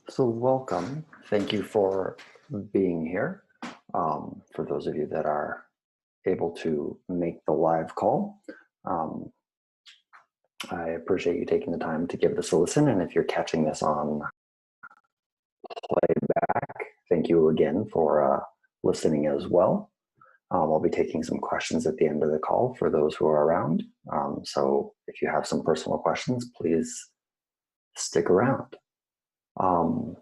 So welcome. Thank you for being here. For those of you that are able to make the live call, um, I appreciate you taking the time to give this a listen. And if you're catching this on playback, thank you again for listening as well. I'll be taking some questions at the end of the call for those who are around. So if you have some personal questions, please stick around. I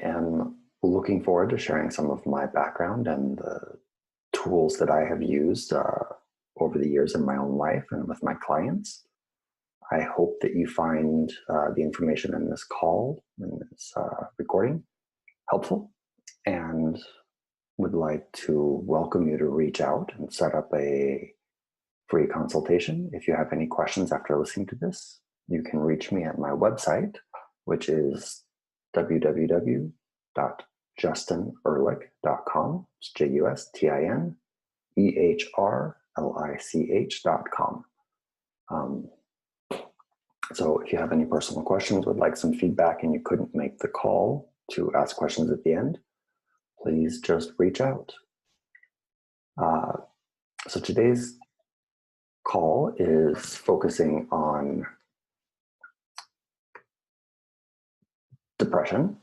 am looking forward to sharing some of my background and the tools that I have used over the years in my own life and with my clients. I hope that you find the information in this call, in this recording, helpful, and would like to welcome you to reach out and set up a free consultation. If you have any questions after listening to this, you can reach me at my website, which is www.justinehrlich.com. It's JUSTINEHRLICH.com. So if you have any personal questions, would like some feedback, and you couldn't make the call to ask questions at the end, please just reach out. So today's call is focusing on depression,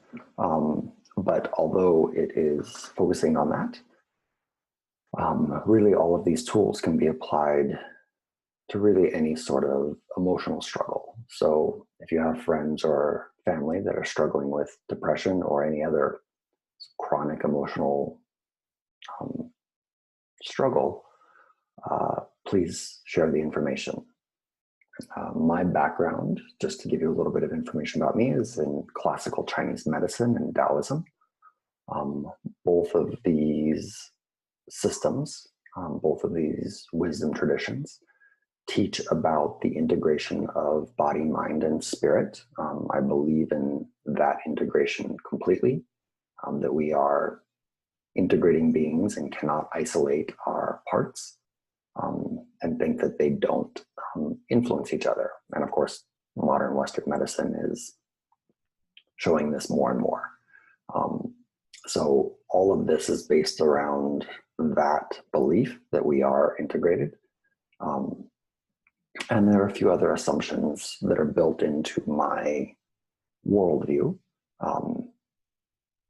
but although it is focusing on that, really all of these tools can be applied to really any sort of emotional struggle. So if you have friends or family that are struggling with depression or any other chronic emotional struggle, please share the information. My background, just to give you a little bit of information about me, is in classical Chinese medicine and Daoism. Both of these systems, both of these wisdom traditions, teach about the integration of body, mind, and spirit. I believe in that integration completely, that we are integrating beings and cannot isolate our parts, and think that they don't influence each other. And of course, modern Western medicine is showing this more and more. So all of this is based around that belief that we are integrated. And there are a few other assumptions that are built into my worldview,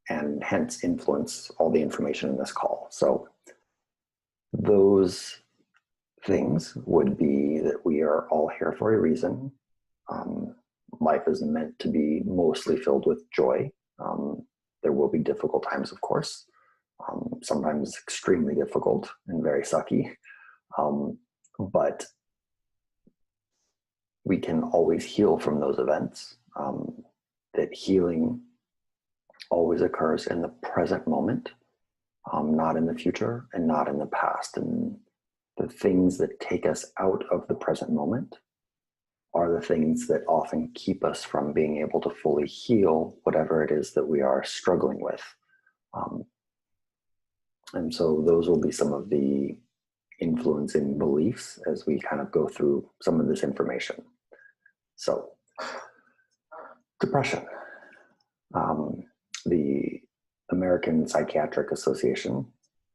and hence influence all the information in this call. So those things would be that we are all here for a reason. Life is meant to be mostly filled with joy. There will be difficult times, of course, sometimes extremely difficult and very sucky, but we can always heal from those events. That healing always occurs in the present moment, not in the future and not in the past. And the things that take us out of the present moment are the things that often keep us from being able to fully heal whatever it is that we are struggling with. And so those will be some of the influencing beliefs as we kind of go through some of this information. So, depression. The American Psychiatric Association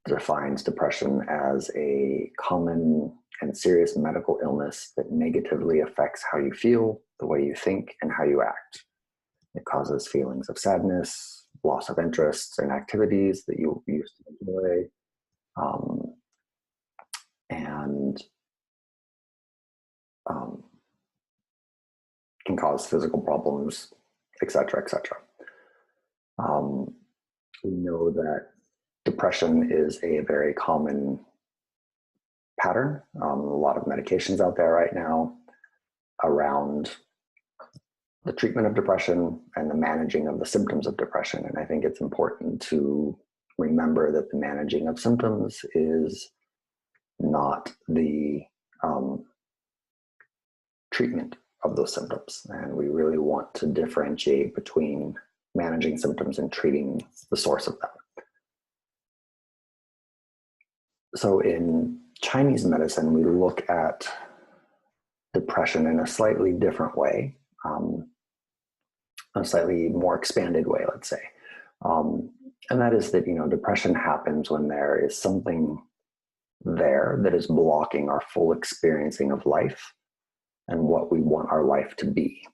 defines depression as a common and serious medical illness that negatively affects how you feel, the way you think, and how you act. It causes feelings of sadness, loss of interests in activities that you used to enjoy, and can cause physical problems, etc., etc. We know that depression is a very common pattern. A lot of medications out there right now around the treatment of depression and the managing of the symptoms of depression. And I think it's important to remember that the managing of symptoms is not the treatment of those symptoms. And we really want to differentiate between managing symptoms and treating the source of them. So in Chinese medicine, we look at depression in a slightly different way. a slightly more expanded way, let's say. And that is that, depression happens when there is something there that is blocking our full experiencing of life and what we want our life to be.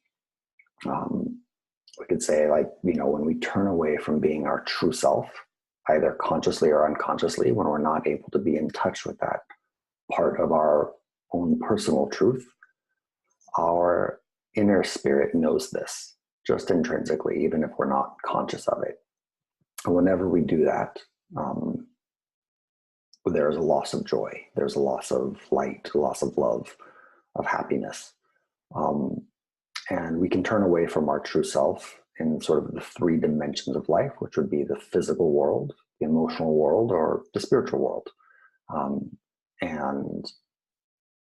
We could say, like, when we turn away from being our true self, either consciously or unconsciously, when we're not able to be in touch with that part of our own personal truth, our inner spirit knows this just intrinsically, even if we're not conscious of it. And whenever we do that, there's a loss of joy, there's a loss of light, a loss of love, of happiness. And we can turn away from our true self in sort of the three dimensions of life, which would be the physical world, the emotional world, or the spiritual world. And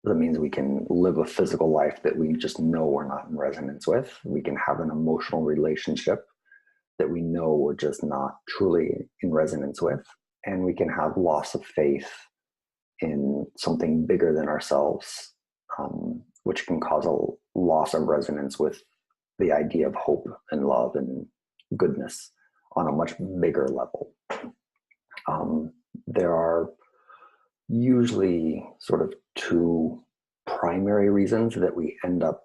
that means we can live a physical life that we just know we're not in resonance with. We can have an emotional relationship that we know we're just not truly in resonance with. And we can have loss of faith in something bigger than ourselves, which can cause a loss of resonance with the idea of hope and love and goodness on a much bigger level. There are usually sort of two primary reasons that we end up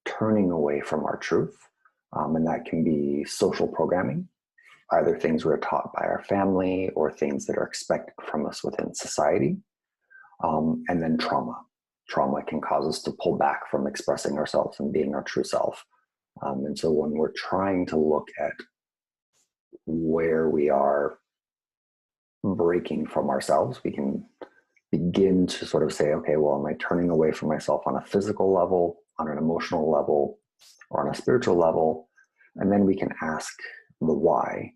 turning away from our truth, and that can be social programming, either things we're taught by our family or things that are expected from us within society, and then trauma. Trauma can cause us to pull back from expressing ourselves and being our true self. And so when we're trying to look at where we are breaking from ourselves, we can begin to sort of say, okay, well, am I turning away from myself on a physical level, on an emotional level, or on a spiritual level? And then we can ask the why.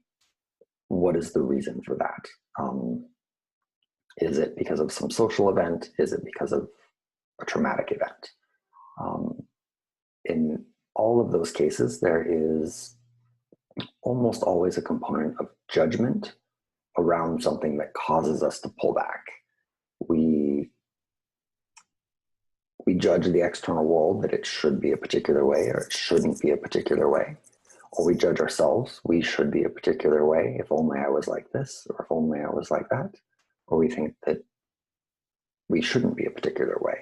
What is the reason for that? Is it because of some social event? Is it because of a traumatic event? In all of those cases, there is almost always a component of judgment around something that causes us to pull back. We judge the external world that it should be a particular way or it shouldn't be a particular way. Or we judge ourselves, we should be a particular way, if only I was like this, or if only I was like that. Or we think that we shouldn't be a particular way.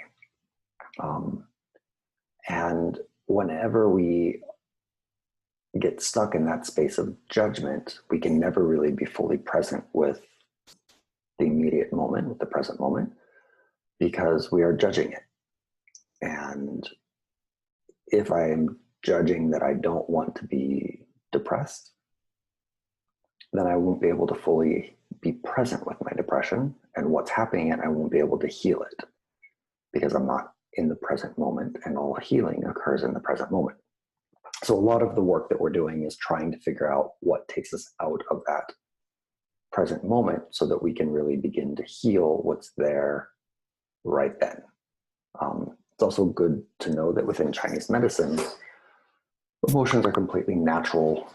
And whenever we get stuck in that space of judgment, we can never really be fully present with the immediate moment, with the present moment, because we are judging it. And if I am judging that I don't want to be depressed, then I won't be able to fully be present with my depression and what's happening, and I won't be able to heal it because I'm not in the present moment, and all healing occurs in the present moment. So a lot of the work that we're doing is trying to figure out what takes us out of that present moment so that we can really begin to heal what's there right then. It's also good to know that within Chinese medicine, emotions are completely natural,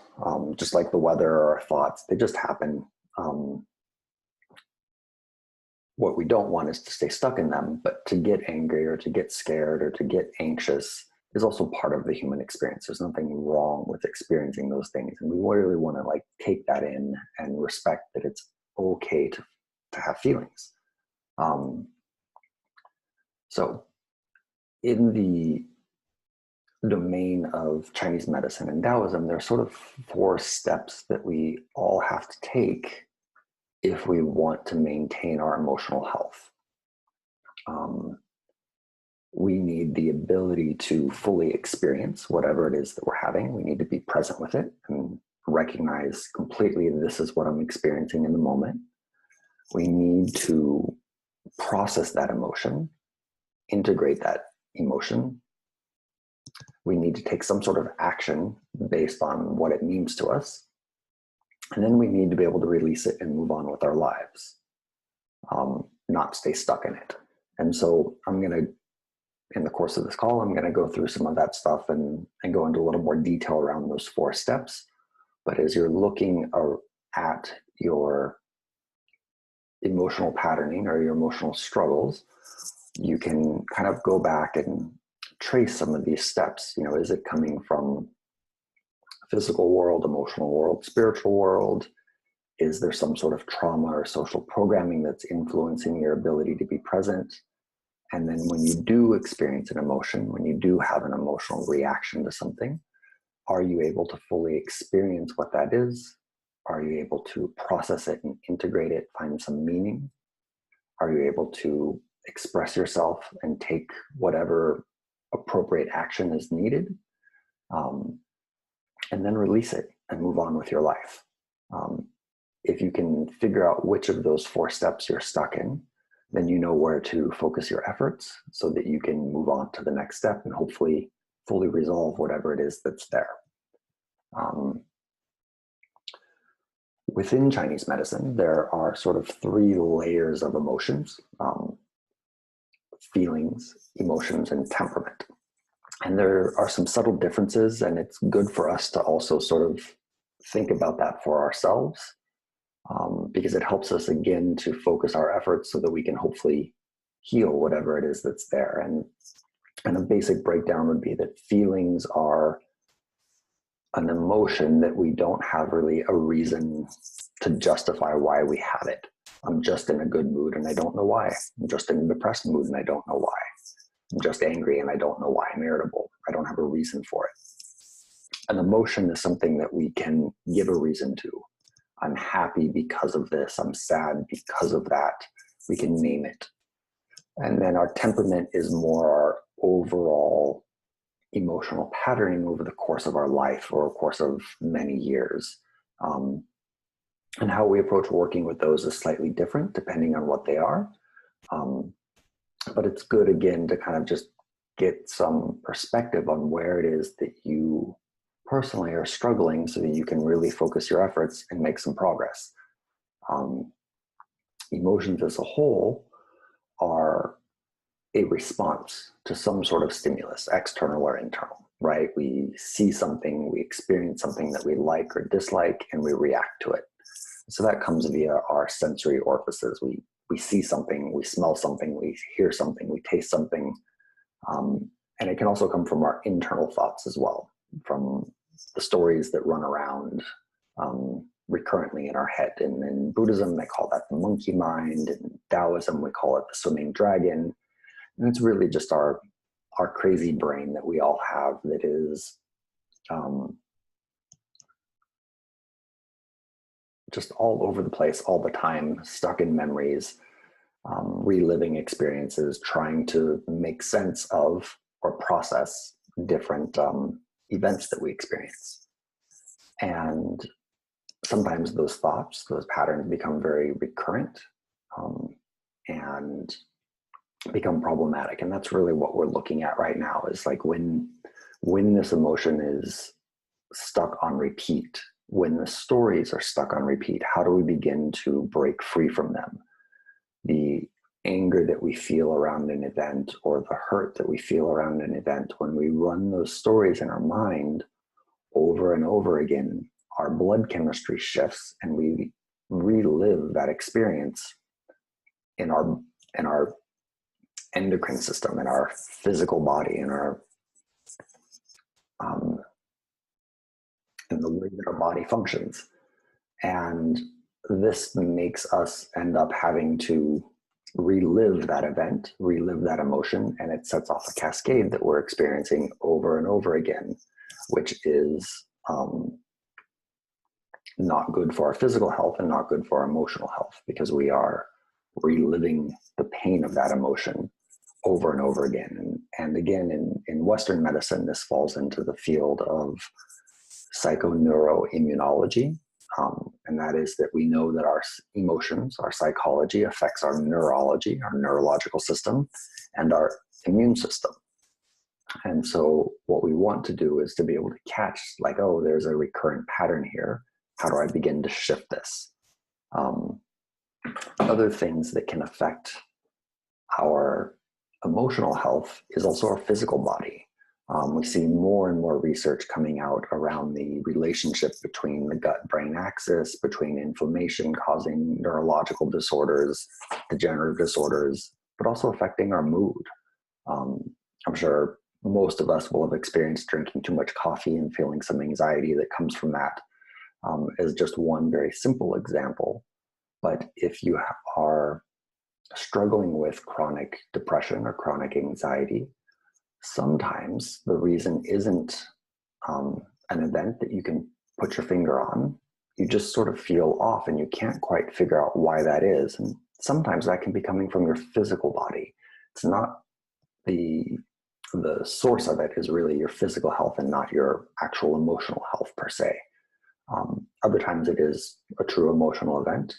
just like the weather or our thoughts. They just happen. What we don't want is to stay stuck in them, but to get angry or to get scared or to get anxious is also part of the human experience. There's nothing wrong with experiencing those things. And we really want to take that in and respect that it's okay to have feelings. So in the domain of Chinese medicine and Taoism, there are sort of 4 steps that we all have to take if we want to maintain our emotional health. We need the ability to fully experience whatever it is that we're having. We need to be present with it and recognize completely this is what I'm experiencing in the moment. We need to process that emotion, integrate that emotion. We need to take some sort of action based on what it means to us. And then we need to be able to release it and move on with our lives, not stay stuck in it. And so in the course of this call, I'm going to go through some of that stuff and go into a little more detail around those 4 steps. But as you're looking at your emotional patterning or your emotional struggles, you can kind of go back and trace some of these steps. Is it coming from physical world, emotional world, spiritual world? Is there some sort of trauma or social programming that's influencing your ability to be present? And then when you do experience an emotion, when you do have an emotional reaction to something, are you able to fully experience what that is? Are you able to process it and integrate it, find some meaning? Are you able to express yourself and take whatever appropriate action is needed? And then release it and move on with your life. If you can figure out which of those 4 steps you're stuck in, then you know where to focus your efforts so that you can move on to the next step and hopefully fully resolve whatever it is that's there. Within Chinese medicine, there are sort of 3 layers of emotions: feelings, emotions, and temperament. And there are some subtle differences, and it's good for us to also sort of think about that for ourselves, because it helps us, again, to focus our efforts so that we can hopefully heal whatever it is that's there. And a basic breakdown would be that feelings are an emotion that we don't have really a reason to justify why we have it. I'm just in a good mood and I don't know why. I'm just in a depressed mood and I don't know why. I'm just angry and I don't know why I'm irritable. I don't have a reason for it. An emotion is something that we can give a reason to. I'm happy because of this. I'm sad because of that. We can name it. And then our temperament is more our overall emotional patterning over the course of our life or a course of many years. And how we approach working with those is slightly different depending on what they are. But it's good, again, to kind of just get some perspective on where it is that you personally are struggling so that you can really focus your efforts and make some progress. Emotions as a whole are a response to some sort of stimulus, external or internal, right? We see something, we experience something that we like or dislike, and we react to it. So that comes via our sensory orifices. We see something, we smell something, we hear something, we taste something. And it can also come from our internal thoughts as well, from the stories that run around recurrently in our head. And in Buddhism, they call that the monkey mind. In Daoism, we call it the swimming dragon. And it's really just our crazy brain that we all have that is just all over the place all the time, stuck in memories, reliving experiences, trying to make sense of or process different events that we experience. And sometimes those thoughts, those patterns become very recurrent and become problematic. And that's really what we're looking at right now, is like when this emotion is stuck on repeat, when the stories are stuck on repeat, how do we begin to break free from them? The anger that we feel around an event or the hurt that we feel around an event, when we run those stories in our mind over and over again, our blood chemistry shifts and we relive that experience in our endocrine system, in our physical body, in our in the way that our body functions. And this makes us end up having to relive that event, relive that emotion, and it sets off a cascade that we're experiencing over and over again, which is not good for our physical health and not good for our emotional health, because we are reliving the pain of that emotion over and over again. And again, in Western medicine, this falls into the field of psychoneuroimmunology. And that is that we know that our emotions, our psychology affects our neurology, our neurological system, and our immune system. And so what we want to do is to be able to catch, like, oh, there's a recurrent pattern here. How do I begin to shift this? Other things that can affect our emotional health is also our physical body. We see more and more research coming out around the relationship between the gut-brain axis, between inflammation causing neurological disorders, degenerative disorders, but also affecting our mood. I'm sure most of us will have experienced drinking too much coffee and feeling some anxiety that comes from that, is just one very simple example. But if you are struggling with chronic depression or chronic anxiety, sometimes the reason isn't an event that you can put your finger on. You just sort of feel off and you can't quite figure out why that is. And sometimes that can be coming from your physical body. It's not the source of it is really your physical health and not your actual emotional health per se. Other times it is a true emotional event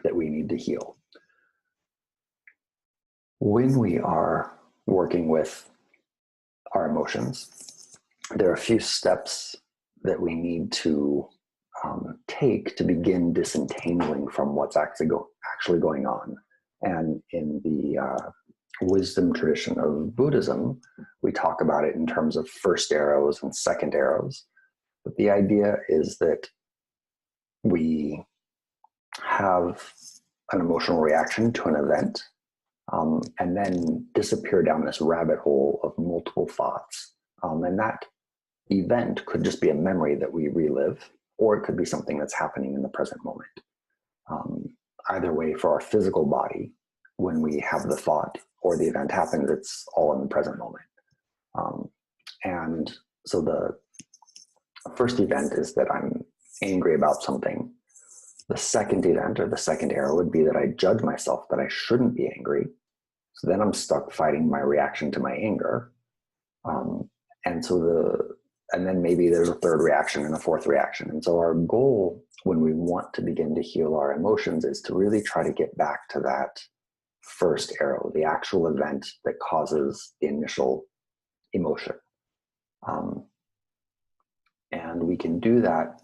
that we need to heal. When we are working with our emotions, there are a few steps that we need to take to begin disentangling from what's actually going on. And in the wisdom tradition of Buddhism, we talk about it in terms of first arrows and second arrows. But the idea is that we have an emotional reaction to an event, and then disappear down this rabbit hole of multiple thoughts. And that event could just be a memory that we relive, or it could be something that's happening in the present moment. Either way, for our physical body, when we have the thought or the event happens, it's all in the present moment. And so the first event is that I'm angry about something. The second event, or the second arrow, would be that I judge myself that I shouldn't be angry. So then I'm stuck fighting my reaction to my anger. And then maybe there's a third reaction and a fourth reaction. And so our goal when we want to begin to heal our emotions is to really try to get back to that first arrow, the actual event that causes the initial emotion. And we can do that,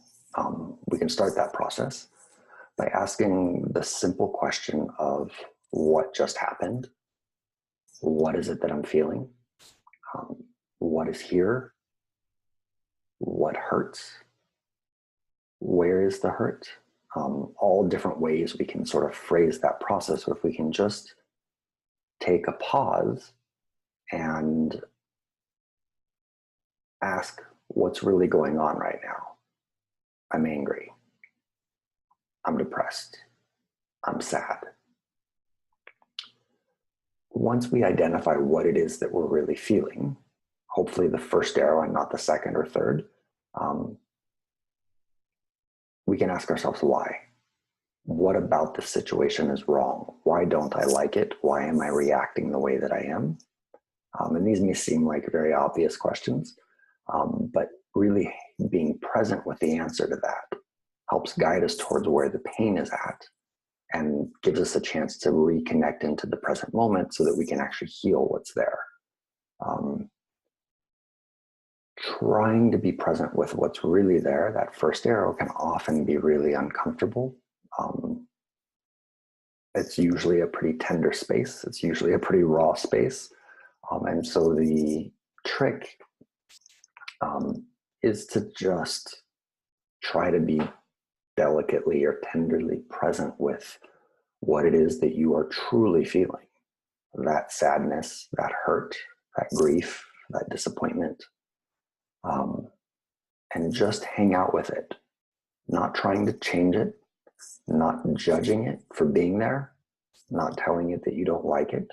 we can start that process by asking the simple question of what just happened? What is it that I'm feeling? What is here? What hurts? Where is the hurt? All different ways we can sort of phrase that process. If we can just take a pause and ask what's really going on right now. I'm angry. I'm depressed. I'm sad. Once we identify what it is that we're really feeling, hopefully the first arrow and not the second or third, we can ask ourselves why. What about this situation is wrong? Why don't I like it? Why am I reacting the way that I am? And these may seem like very obvious questions, but really being present with the answer to that helps guide us towards where the pain is at and gives us a chance to reconnect into the present moment so that we can actually heal what's there. Trying to be present with what's really there, that first arrow, can often be really uncomfortable. It's usually a pretty tender space. It's usually a pretty raw space. And so the trick is to just try to be delicately or tenderly present with what it is that you are truly feeling. That sadness, that hurt, that grief, that disappointment. And just hang out with it, not trying to change it, not judging it for being there, not telling it that you don't like it.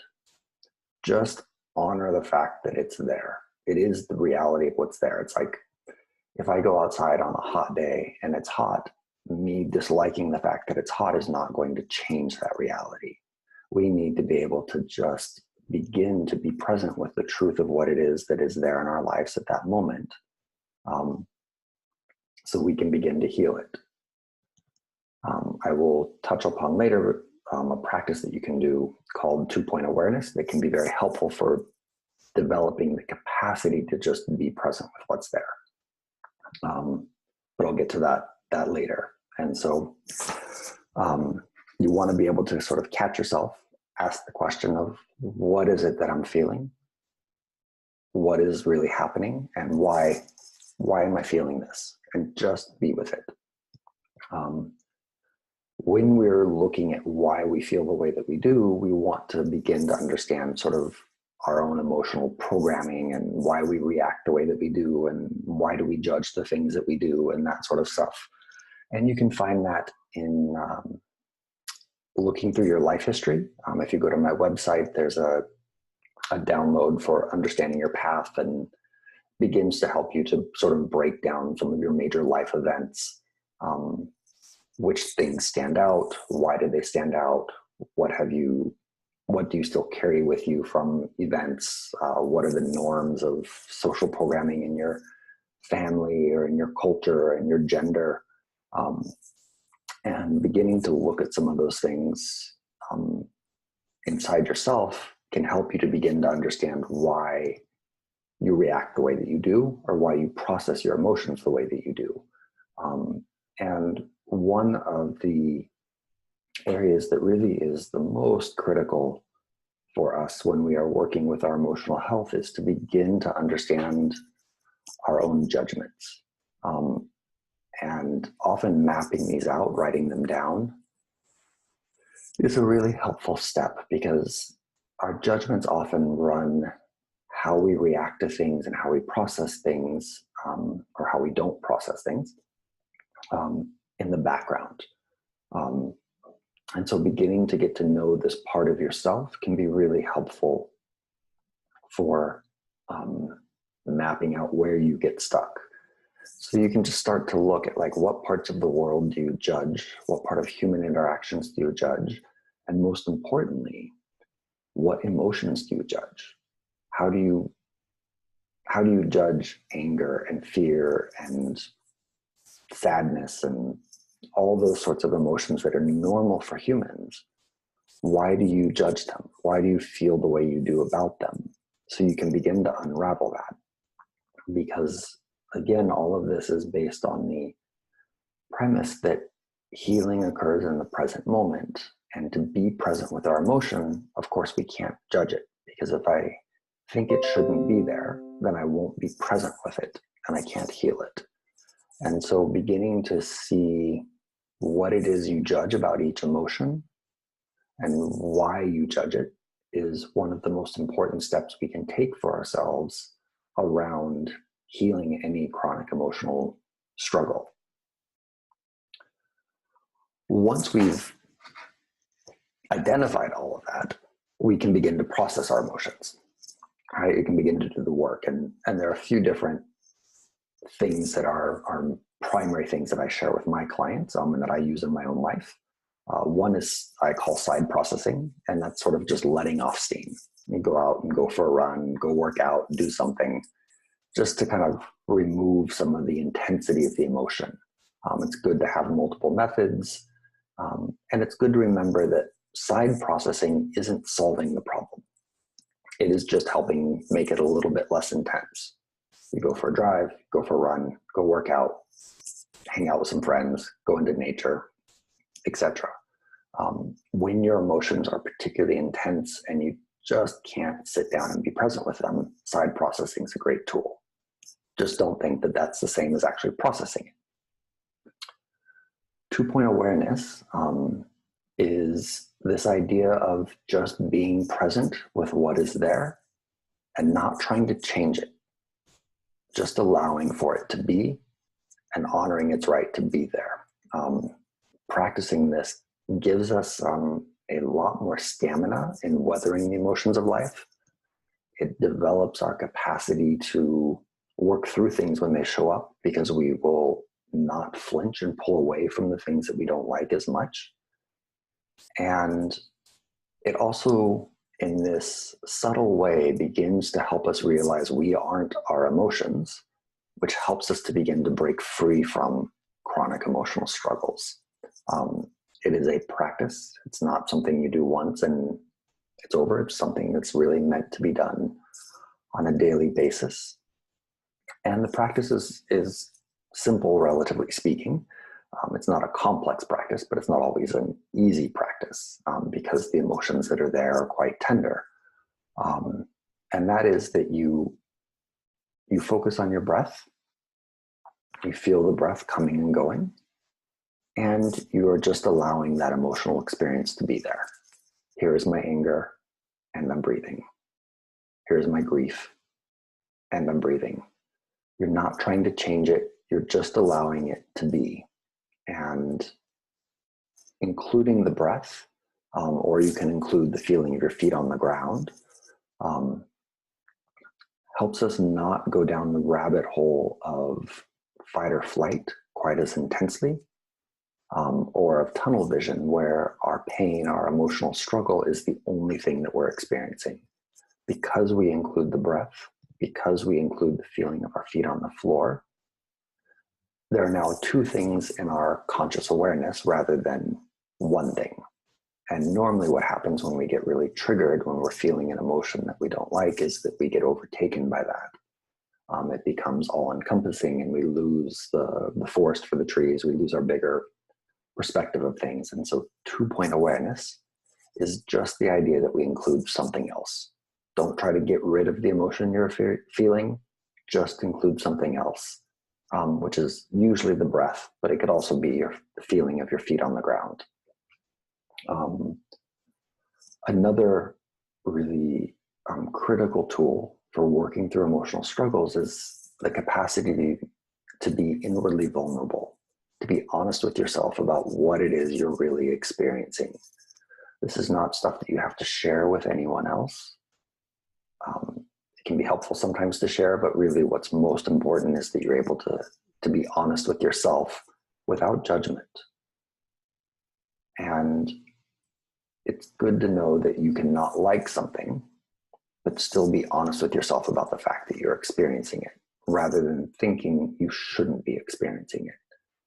Just honor the fact that it's there. It is the reality of what's there. It's like if I go outside on a hot day and it's hot, me disliking the fact that it's hot is not going to change that reality. We need to be able to just begin to be present with the truth of what it is that is there in our lives at that moment, so we can begin to heal it. I will touch upon later a practice that you can do called 2-point awareness that can be very helpful for developing the capacity to just be present with what's there. But I'll get to that later. And so you want to be able to sort of catch yourself, ask the question of what is it that I'm feeling? What is really happening? And why am I feeling this? And just be with it. When we're looking at why we feel the way that we do, we want to begin to understand sort of our own emotional programming and why we react the way that we do and why do we judge the things that we do and that sort of stuff. And you can find that in looking through your life history. If you go to my website, there's a download for understanding your path, and begins to help you to sort of break down some of your major life events. Which things stand out? Why did they stand out? What do you still carry with you from events? What are the norms of social programming in your family or in your culture or in your gender? And beginning to look at some of those things inside yourself can help you to begin to understand why you react the way that you do, or why you process your emotions the way that you do. And one of the areas that really is the most critical for us when we are working with our emotional health is to begin to understand our own judgments. And often mapping these out, writing them down, is a really helpful step, because our judgments often run how we react to things and how we process things, or how we don't process things, in the background. And so beginning to get to know this part of yourself can be really helpful for mapping out where you get stuck. So you can just start to look at, like, what parts of the world do you judge? What part of human interactions do you judge? And most importantly, what emotions do you judge? How do you judge anger and fear and sadness and all those sorts of emotions that are normal for humans? Why do you judge them? Why do you feel the way you do about them? So you can begin to unravel that. Because again, all of this is based on the premise that healing occurs in the present moment. And to be present with our emotion, of course, we can't judge it, because if I think it shouldn't be there, then I won't be present with it and I can't heal it. And so beginning to see what it is you judge about each emotion and why you judge it is one of the most important steps we can take for ourselves around healing any chronic emotional struggle. Once we've identified all of that, we can begin to process our emotions. Right? You can begin to do the work. And there are a few different things that are primary things that I share with my clients and that I use in my own life. One is I call side processing, and that's sort of just letting off steam. You go out and go for a run, go work out, do something just to kind of remove some of the intensity of the emotion. It's good to have multiple methods. And it's good to remember that side processing isn't solving the problem. It is just helping make it a little bit less intense. You go for a drive, go for a run, go work out, hang out with some friends, go into nature, etc. When your emotions are particularly intense and you just can't sit down and be present with them, side processing is a great tool. Just don't think that that's the same as actually processing it. 2-point awareness is this idea of just being present with what is there and not trying to change it. Just allowing for it to be and honoring its right to be there. Practicing this gives us a lot more stamina in weathering the emotions of life. It develops our capacity to work through things when they show up, because we will not flinch and pull away from the things that we don't like as much. And it also, in this subtle way, begins to help us realize we aren't our emotions, which helps us to begin to break free from chronic emotional struggles. It is a practice. It's not something you do once and it's over. It's something that's really meant to be done on a daily basis. And the practice is simple, relatively speaking. It's not a complex practice, but it's not always an easy practice because the emotions that are there are quite tender. And that is that you focus on your breath, you feel the breath coming and going, and you are just allowing that emotional experience to be there. Here is my anger, and I'm breathing. here's my grief, and I'm breathing. You're not trying to change it. You're just allowing it to be. And including the breath, or you can include the feeling of your feet on the ground, helps us not go down the rabbit hole of fight or flight quite as intensely, or of tunnel vision where our pain, our emotional struggle is the only thing that we're experiencing. Because we include the breath, because we include the feeling of our feet on the floor, there are now two things in our conscious awareness rather than one thing. And normally what happens when we get really triggered, when we're feeling an emotion that we don't like, is that we get overtaken by that. It becomes all encompassing and we lose the forest for the trees. We lose our bigger perspective of things. And so 2-point awareness is just the idea that we include something else. Don't try to get rid of the emotion you're feeling, just include something else, which is usually the breath, but it could also be the feeling of your feet on the ground. Another really critical tool for working through emotional struggles is the capacity to be inwardly vulnerable, to be honest with yourself about what it is you're really experiencing. This is not stuff that you have to share with anyone else. It can be helpful sometimes to share, but really what's most important is that you're able to be honest with yourself without judgment. And it's good to know that you can not like something, but still be honest with yourself about the fact that you're experiencing it, rather than thinking you shouldn't be experiencing it.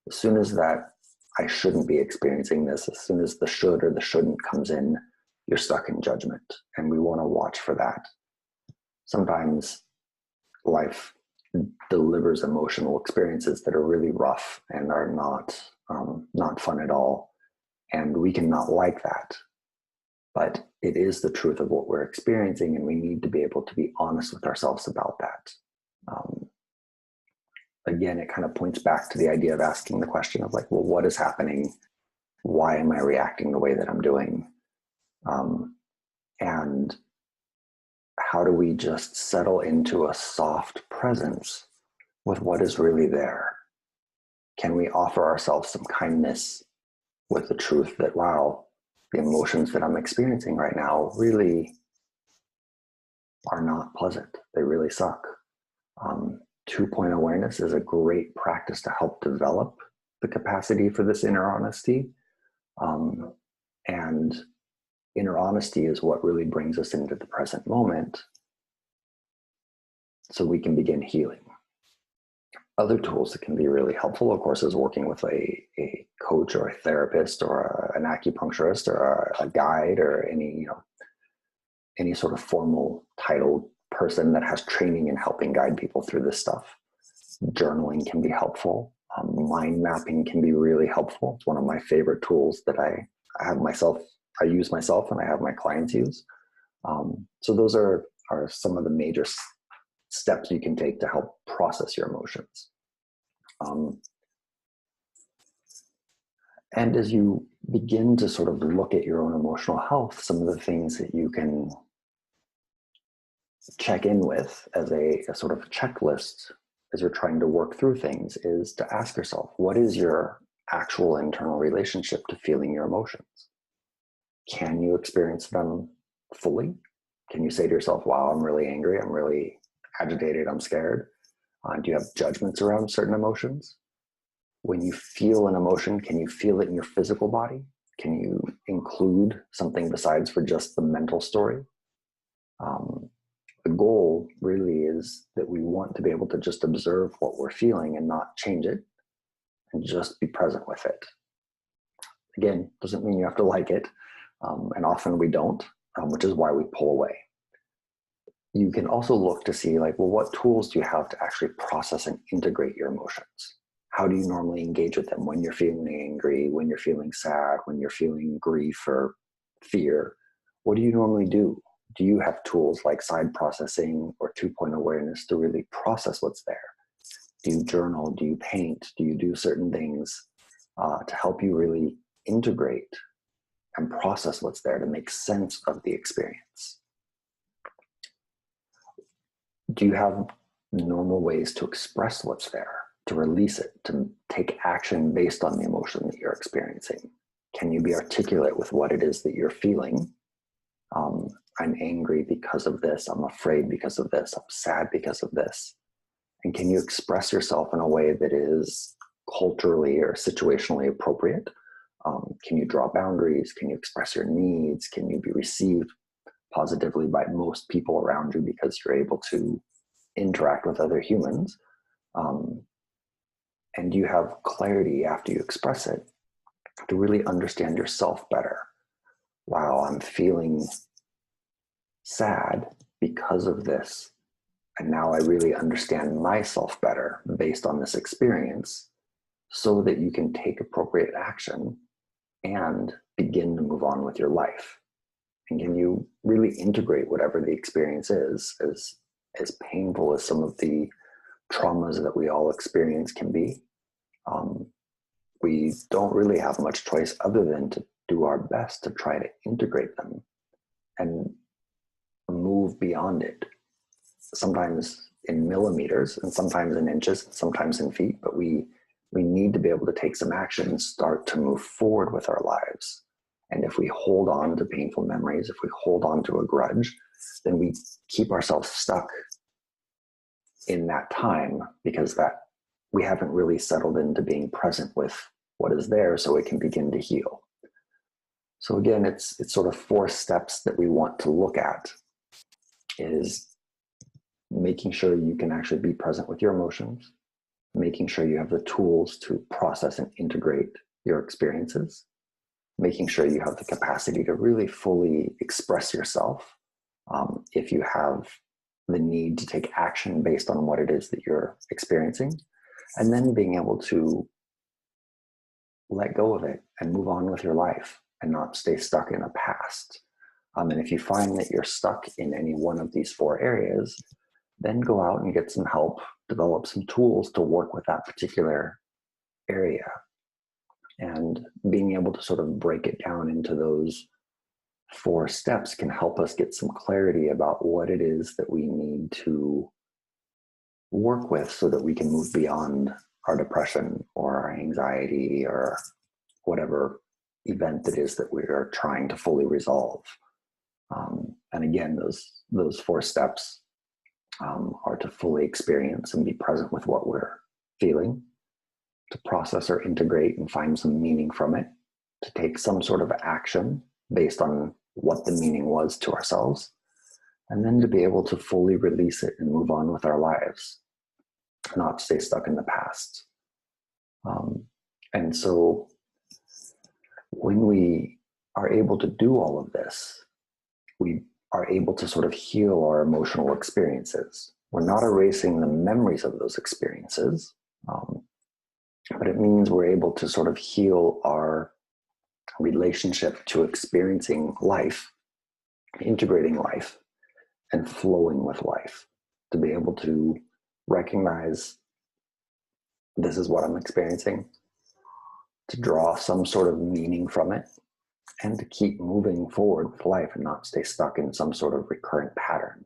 As soon as that, I shouldn't be experiencing this, as soon as the should or the shouldn't comes in, you're stuck in judgment. And we want to watch for that. Sometimes life delivers emotional experiences that are really rough and are not fun at all. And we can not like that. But it is the truth of what we're experiencing, and we need to be able to be honest with ourselves about that. Again, it kind of points back to the idea of asking the question of like, well, what is happening? Why am I reacting the way that I'm doing? And how do we just settle into a soft presence with what is really there? Can we offer ourselves some kindness with the truth that, wow, the emotions that I'm experiencing right now really are not pleasant. They really suck. 2-point awareness is a great practice to help develop the capacity for this inner honesty. And inner honesty is what really brings us into the present moment so we can begin healing. Other tools that can be really helpful, of course, is working with a coach or a therapist or an acupuncturist or a guide or any sort of formal titled person that has training in helping guide people through this stuff. Journaling can be helpful. Mind mapping can be really helpful. It's one of my favorite tools that I use myself and I have my clients use. So those are some of the major steps you can take to help process your emotions. And as you begin to sort of look at your own emotional health, some of the things that you can check in with as a sort of checklist as you're trying to work through things is to ask yourself, what is your actual internal relationship to feeling your emotions? Can you experience them fully? Can you say to yourself, wow, I'm really angry, I'm really agitated, I'm scared? Do you have judgments around certain emotions? When you feel an emotion, can you feel it in your physical body? Can you include something besides for just the mental story? The goal really is that we want to be able to just observe what we're feeling and not change it and just be present with it. Again, doesn't mean you have to like it. And often we don't, which is why we pull away. You can also look to see like, well, what tools do you have to actually process and integrate your emotions? How do you normally engage with them when you're feeling angry, when you're feeling sad, when you're feeling grief or fear? What do you normally do? Do you have tools like side processing or 2-point awareness to really process what's there? Do you journal? Do you paint? Do you do certain things to help you really integrate and process what's there to make sense of the experience? Do you have normal ways to express what's there, to release it, to take action based on the emotion that you're experiencing? Can you be articulate with what it is that you're feeling? I'm angry because of this. I'm afraid because of this. I'm sad because of this. And can you express yourself in a way that is culturally or situationally appropriate? Can you draw boundaries? Can you express your needs? Can you be received positively by most people around you because you're able to interact with other humans? And you have clarity after you express it to really understand yourself better. Wow, I'm feeling sad because of this. And now I really understand myself better based on this experience, so that you can take appropriate action and begin to move on with your life. And can you really integrate whatever the experience is, as painful as some of the traumas that we all experience can be? We don't really have much choice other than to do our best to try to integrate them and move beyond it. Sometimes in millimeters, and sometimes in inches, and sometimes in feet, but we need to be able to take some action and start to move forward with our lives. And if we hold on to painful memories, if we hold on to a grudge, then we keep ourselves stuck in that time, because that we haven't really settled into being present with what is there so it can begin to heal. So again, it's sort of 4 steps that we want to look at. Is making sure you can actually be present with your emotions, making sure you have the tools to process and integrate your experiences, making sure you have the capacity to really fully express yourself. If you have the need to take action based on what it is that you're experiencing, and then being able to let go of it and move on with your life and not stay stuck in a past. And if you find that you're stuck in any one of these 4 areas, then go out and get some help, develop some tools to work with that particular area. And being able to sort of break it down into those 4 steps can help us get some clarity about what it is that we need to work with, so that we can move beyond our depression or our anxiety or whatever event it is that we are trying to fully resolve. And again, those 4 steps are to fully experience and be present with what we're feeling, to process or integrate and find some meaning from it, to take some sort of action based on what the meaning was to ourselves, and then to be able to fully release it and move on with our lives, not stay stuck in the past. And so when we are able to do all of this, we are able to sort of heal our emotional experiences. We're not erasing the memories of those experiences, but it means we're able to sort of heal our relationship to experiencing life, integrating life, and flowing with life, to be able to recognize this is what I'm experiencing, to draw some sort of meaning from it, and to keep moving forward with life and not stay stuck in some sort of recurrent pattern.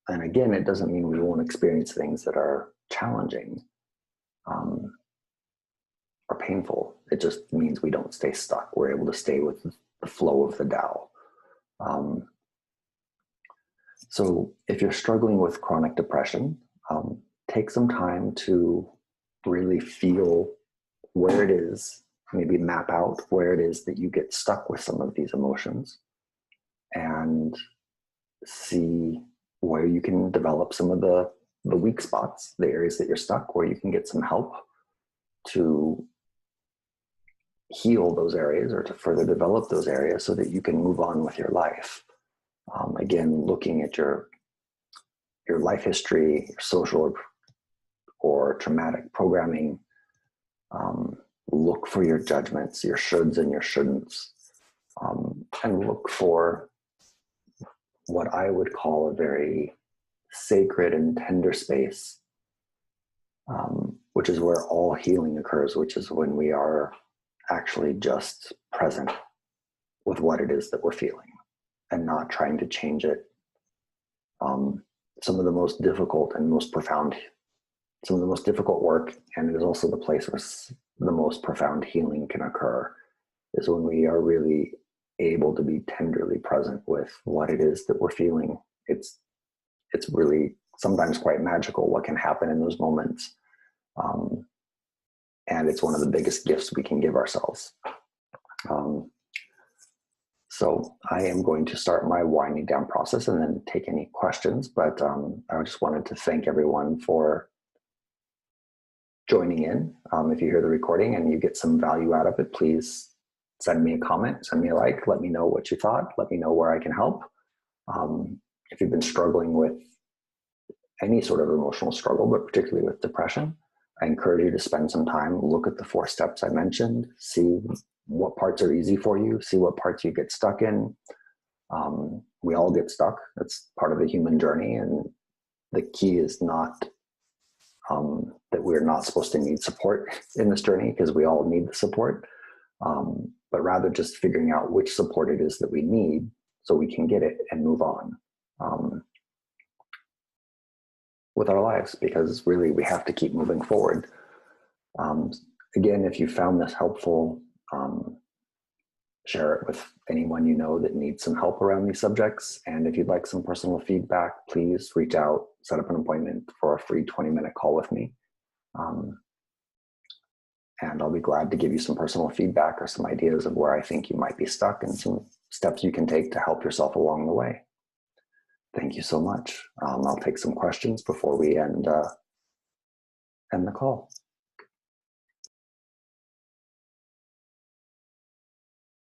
And again, it doesn't mean we won't experience things that are challenging or painful. It just means we don't stay stuck. We're able to stay with the flow of the Tao. So if you're struggling with chronic depression, take some time to really feel where it is, maybe map out where it is that you get stuck with some of these emotions, and see where you can develop some of the weak spots, the areas that you're stuck, where you can get some help to heal those areas or to further develop those areas so that you can move on with your life. Again, looking at your life history, your social or traumatic programming, look for your judgments, your shoulds and your shouldn'ts, and look for what I would call a very sacred and tender space, which is where all healing occurs, which is when we are actually just present with what it is that we're feeling and not trying to change it some of the most difficult and most profound, some of the most difficult work, and it is also the place where the most profound healing can occur, is when we are really able to be tenderly present with what it is that we're feeling. It's really sometimes quite magical what can happen in those moments. And it's one of the biggest gifts we can give ourselves. So I am going to start my winding down process and then take any questions, but I just wanted to thank everyone for joining in. If you hear the recording and you get some value out of it, please send me a comment, send me a like, let me know what you thought, let me know where I can help. If you've been struggling with any sort of emotional struggle, but particularly with depression, I encourage you to spend some time, look at the 4 steps I mentioned, see what parts are easy for you, see what parts you get stuck in. We all get stuck. That's part of the human journey. And the key is not that we're not supposed to need support in this journey, because we all need the support, but rather just figuring out which support it is that we need so we can get it and move on with our lives, because really we have to keep moving forward. Again, if you found this helpful, share it with anyone you know that needs some help around these subjects. And if you'd like some personal feedback, please reach out, set up an appointment for a free 20-minute call with me. And I'll be glad to give you some personal feedback or some ideas of where I think you might be stuck and some steps you can take to help yourself along the way. Thank you so much. I'll take some questions before we end the call.